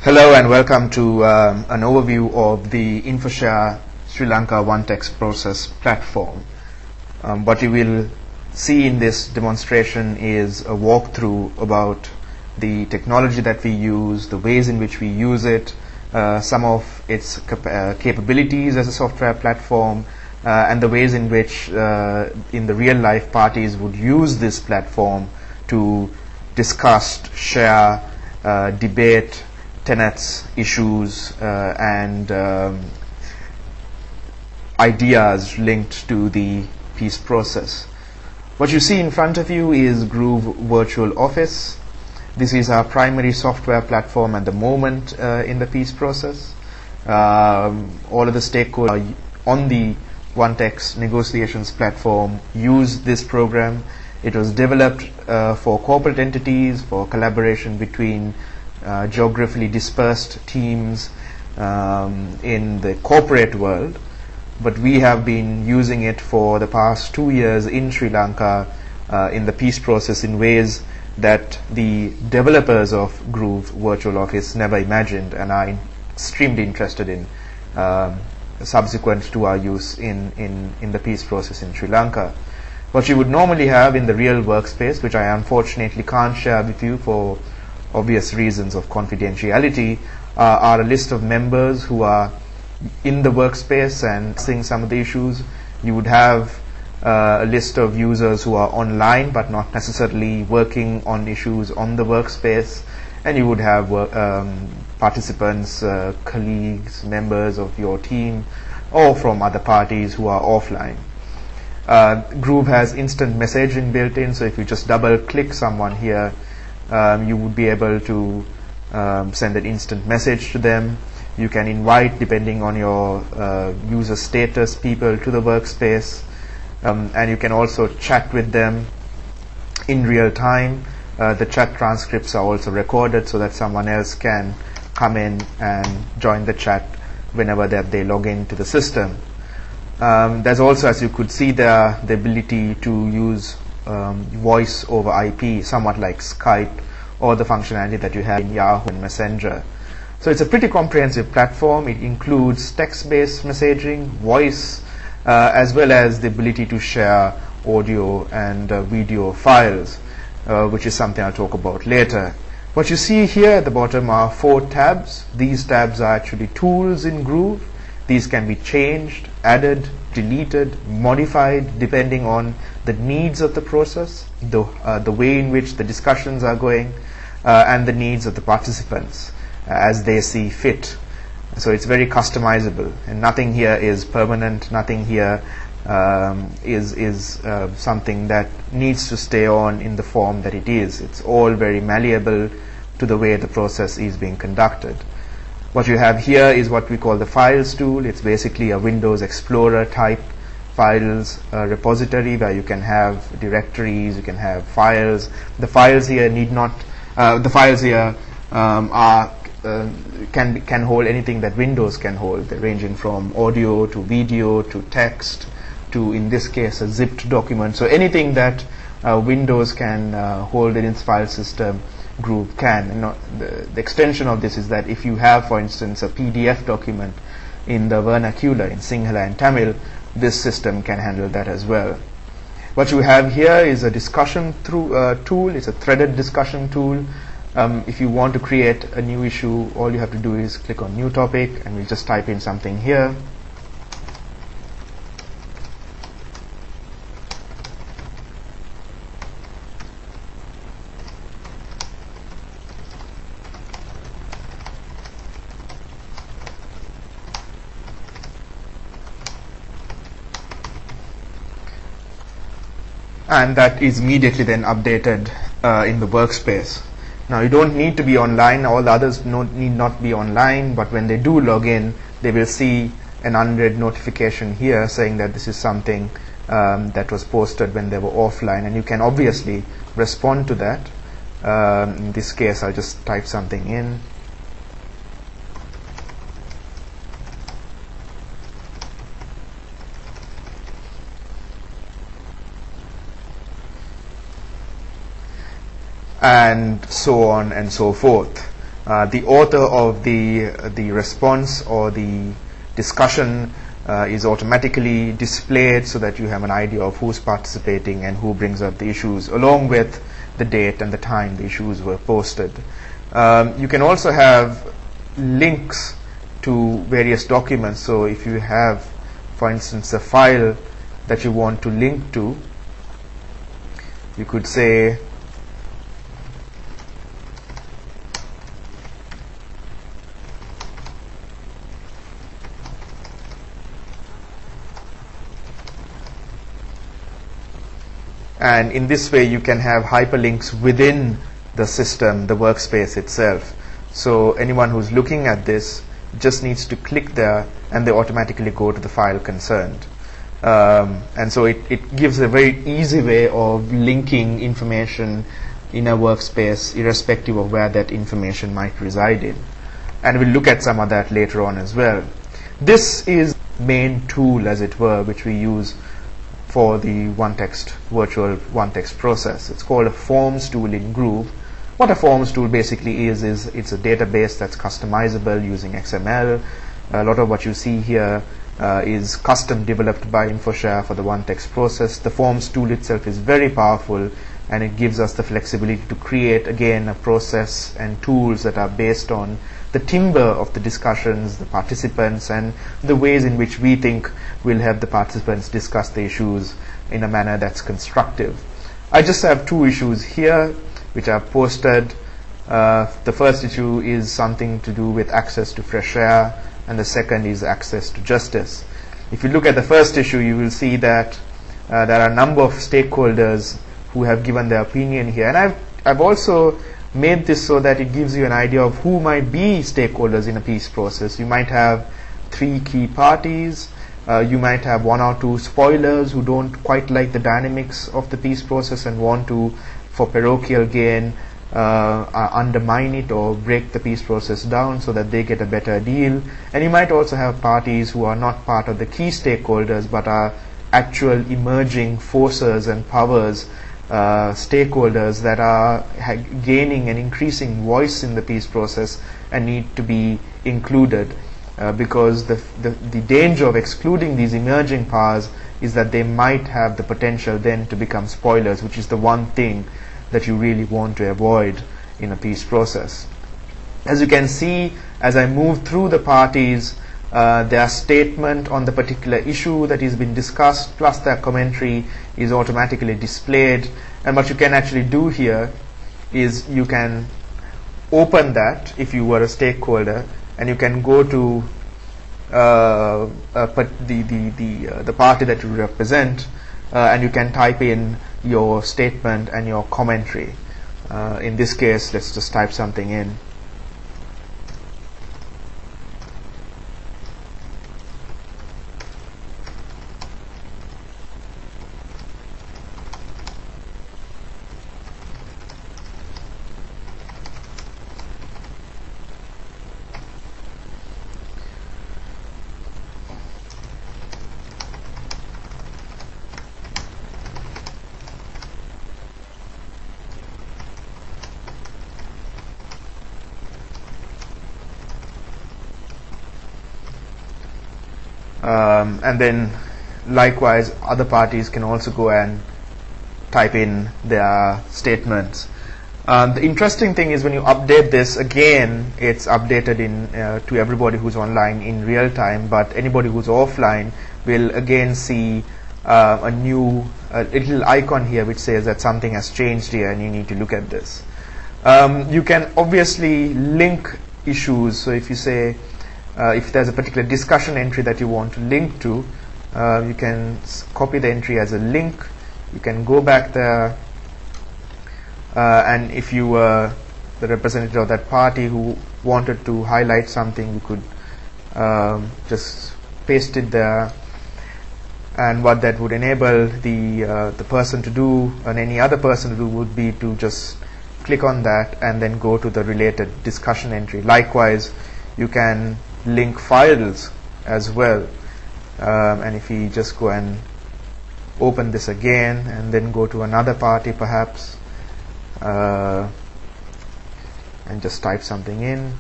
Hello and welcome to an overview of the InfoShare Sri Lanka one-text process platform. What you will see in this demonstration is a walkthrough about the technology that we use, the ways in which we use it, some of its capabilities as a software platform, and the ways in which in the real life parties would use this platform to discuss, share, debate tenets, issues, and ideas linked to the peace process. What you see in front of you is Groove Virtual Office. This is our primary software platform at the moment in the peace process. All of the stakeholders on the one-text negotiations platform use this program. It was developed for corporate entities, for collaboration between geographically dispersed teams in the corporate world, but we have been using it for the past 2 years in Sri Lanka in the peace process in ways that the developers of Groove Virtual Office never imagined and are extremely interested in subsequent to our use in the peace process in Sri Lanka. What you would normally have in the real workspace, which I unfortunately can't share with you for obvious reasons of confidentiality, are a list of members who are in the workspace and seeing some of the issues. You would have a list of users who are online but not necessarily working on issues on the workspace, and you would have participants, colleagues, members of your team, or from other parties who are offline. Groove has instant messaging built in, so if you just double click someone here, you would be able to send an instant message to them. You can invite, depending on your user status, people to the workspace, and you can also chat with them in real time. The chat transcripts are also recorded so that someone else can come in and join the chat whenever they log into the system. There's also, as you could see there, the ability to use voice over IP, somewhat like Skype, or the functionality that you have in Yahoo and Messenger. So it's a pretty comprehensive platform. It includes text-based messaging, voice, as well as the ability to share audio and video files, which is something I'll talk about later. What you see here at the bottom are 4 tabs. These tabs are actually tools in Groove. These can be changed, added, deleted, modified, depending on the needs of the process, the way in which the discussions are going, and the needs of the participants as they see fit. So it's very customizable, and nothing here is permanent. Nothing here is something that needs to stay on in the form that it is. It's all very malleable to the way the process is being conducted. What you have here is what we call the Files tool. It's basically a Windows Explorer type files repository where you can have directories, you can have files. The files here need not. The files here can hold anything that Windows can hold. They're ranging from audio to video to text to, in this case, a zipped document. So anything that Windows can hold in its file system, Groove can. The extension of this is that if you have, for instance, a PDF document in the vernacular, in Sinhala and Tamil, this system can handle that as well. What you have here is a discussion tool. It's a threaded discussion tool. If you want to create a new issue, all you have to do is click on New Topic, and we'll just type in something here. And that is immediately then updated in the workspace. Now you don't need to be online. All the others need not be online, but when they do log in, they will see an unread notification here saying that this is something that was posted when they were offline, and you can obviously respond to that. In this case, I'll just type something in. and so on and so forth. The author of the response or the discussion is automatically displayed so that you have an idea of who's participating and who brings up the issues, along with the date and the time the issues were posted. You can also have links to various documents. So if you have, for instance, a file that you want to link to, you could say and in this way you can have hyperlinks within the system, the workspace itself. So anyone who's looking at this just needs to click there and they automatically go to the file concerned. And so it gives a very easy way of linking information in a workspace irrespective of where that information might reside in. And we'll look at some of that later on as well. This is main tool, as it were, which we use for the virtual one-text process. It's called a forms tool in Groove. What a forms tool basically is it's a database that's customizable using XML. A lot of what you see here is custom developed by InfoShare for the one-text process. The forms tool itself is very powerful, and it gives us the flexibility to create, again, a process and tools that are based on the timbre of the discussions, the participants, and the ways in which we think will help the participants discuss the issues in a manner that's constructive. I just have two issues here which are posted. The first issue is something to do with access to fresh air, and the second is access to justice. If you look at the first issue, you will see that there are a number of stakeholders who have given their opinion here, and I've also made this so that it gives you an idea of who might be stakeholders in a peace process. You might have 3 key parties. You might have 1 or 2 spoilers who don't quite like the dynamics of the peace process and want to, for parochial gain, undermine it or break the peace process down so that they get a better deal. And you might also have parties who are not part of the key stakeholders but are actual emerging forces and powers, stakeholders that are gaining an increasing voice in the peace process and need to be included, because the danger of excluding these emerging powers is that they might have the potential then to become spoilers, which is the one thing that you really want to avoid in a peace process. As you can see, as I move through the parties, their statement on the particular issue that is being discussed plus their commentary is automatically displayed. And what you can actually do here is you can open that if you were a stakeholder, and you can go to the party that you represent, and you can type in your statement and your commentary. In this case, let's just type something in. And then likewise other parties can also go and type in their statements. The interesting thing is when you update this, again it's updated to everybody who's online in real time, but anybody who's offline will again see a little icon here which says that something has changed here and you need to look at this. You can obviously link issues. So if you say if there's a particular discussion entry that you want to link to, you can copy the entry as a link. You can go back there, and if you were the representative of that party who wanted to highlight something, you could just paste it there. And what that would enable the person to do, and any other person to do, would be to just click on that and then go to the related discussion entry. Likewise, you can link files as well, and if you just go and open this again and then go to another party perhaps, and just type something in.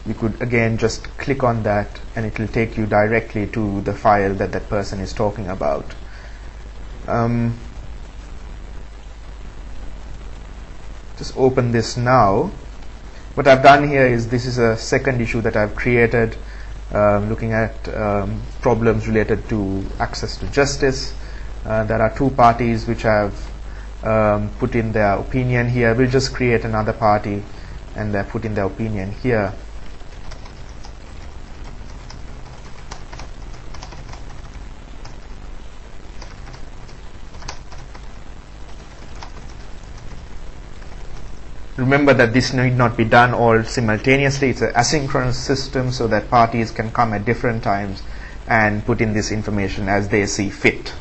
You could again just click on that and it will take you directly to the file that that person is talking about. Just open this now. What I've done here is, this is a second issue that I've created, looking at problems related to access to justice. There are two parties which have put in their opinion here. We'll just create another party and they put in their opinion here. Remember that this need not be done all simultaneously. It's an asynchronous system, so that parties can come at different times and put in this information as they see fit.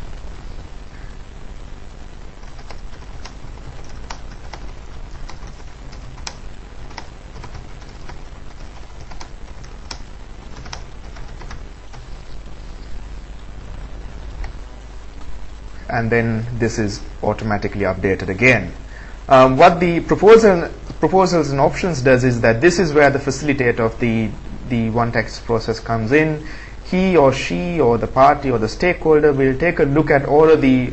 And then this is automatically updated again. What the proposals and options does is that this is where the facilitator of the one text process comes in. He or she or the party or the stakeholder will take a look at all of the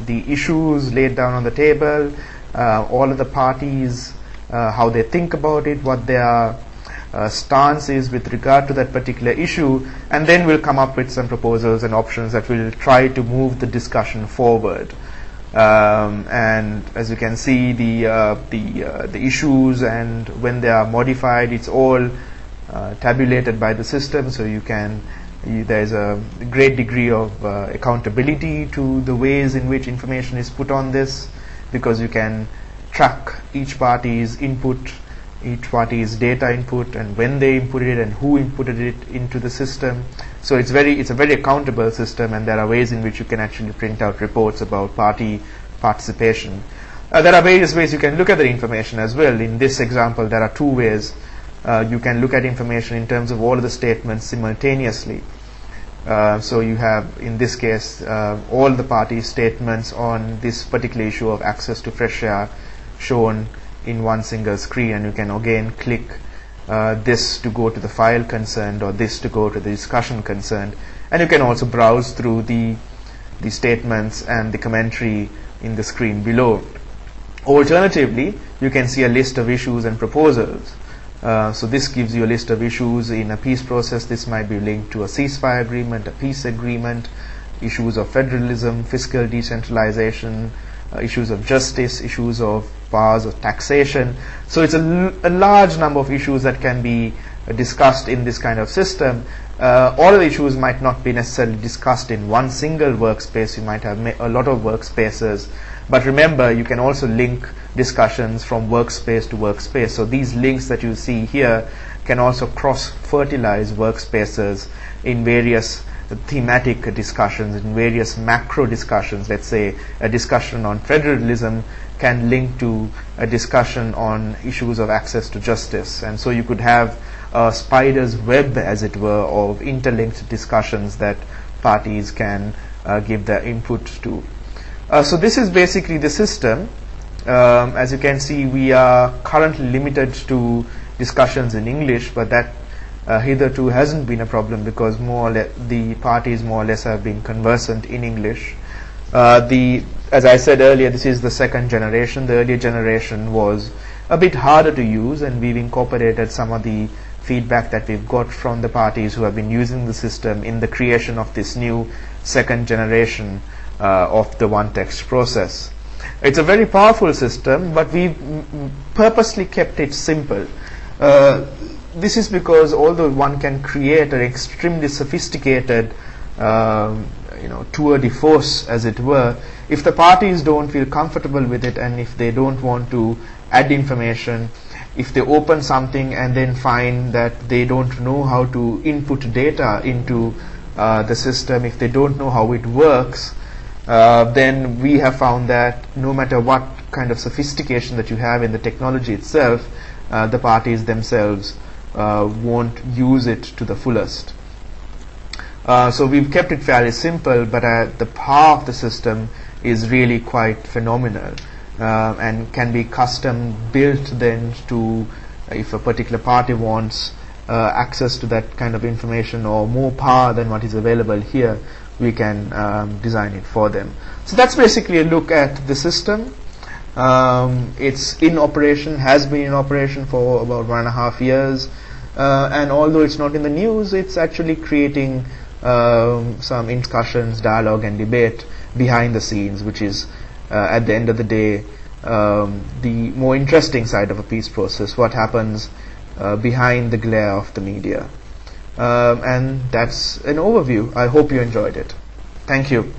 issues laid down on the table, all of the parties, how they think about it, what their stance is with regard to that particular issue, and then we'll come up with some proposals and options that will try to move the discussion forward. And as you can see, the issues and when they are modified, it's all tabulated by the system, so there's a great degree of accountability to the ways in which information is put on this, because you can track each party's input, each party's data input, and when they inputted it and who inputted it into the system. So it's a very accountable system, and there are ways in which you can actually print out reports about party participation. There are various ways you can look at the information as well. In this example, there are two ways. You can look at information in terms of all of the statements simultaneously. So you have, in this case, all the party statements on this particular issue of access to fresh air shown in one single screen, and you can again click this to go to the file concerned, or this to go to the discussion concerned, and you can also browse through the statements and the commentary in the screen below. Alternatively, you can see a list of issues and proposals. So this gives you a list of issues in a peace process. This might be linked to a ceasefire agreement, a peace agreement, issues of federalism, fiscal decentralization, issues of justice, issues of powers of taxation. So it's a large number of issues that can be discussed in this kind of system. All of the issues might not be necessarily discussed in one single workspace. You might have a lot of workspaces, but remember, you can also link discussions from workspace to workspace. So these links that you see here can also cross-fertilize workspaces in various thematic discussions, in various macro discussions. Let's say a discussion on federalism can link to a discussion on issues of access to justice, and so you could have a spider's web, as it were, of interlinked discussions that parties can give their input to. So this is basically the system. As you can see, we are currently limited to discussions in English, but that hitherto hasn't been a problem, because the parties more or less have been conversant in English. As I said earlier, this is the second generation. The earlier generation was a bit harder to use, and we've incorporated some of the feedback that we've got from the parties who have been using the system in the creation of this new second generation of the one text process. It's a very powerful system, but we've purposely kept it simple. This is because although one can create an extremely sophisticated tour de force, as it were, if the parties don't feel comfortable with it, and if they don't want to add information, if they open something and then find that they don't know how to input data into the system, if they don't know how it works, then we have found that no matter what kind of sophistication that you have in the technology itself, the parties themselves won't use it to the fullest. So we've kept it fairly simple, but the power of the system is really quite phenomenal, and can be custom built then to, if a particular party wants access to that kind of information or more power than what is available here, we can design it for them. So that's basically a look at the system. It's in operation, has been in operation for about 1.5 years, and although it's not in the news, it's actually creating some discussions, dialogue and debate behind the scenes, which is at the end of the day the more interesting side of a peace process, what happens behind the glare of the media. And that's an overview. I hope you enjoyed it. Thank you.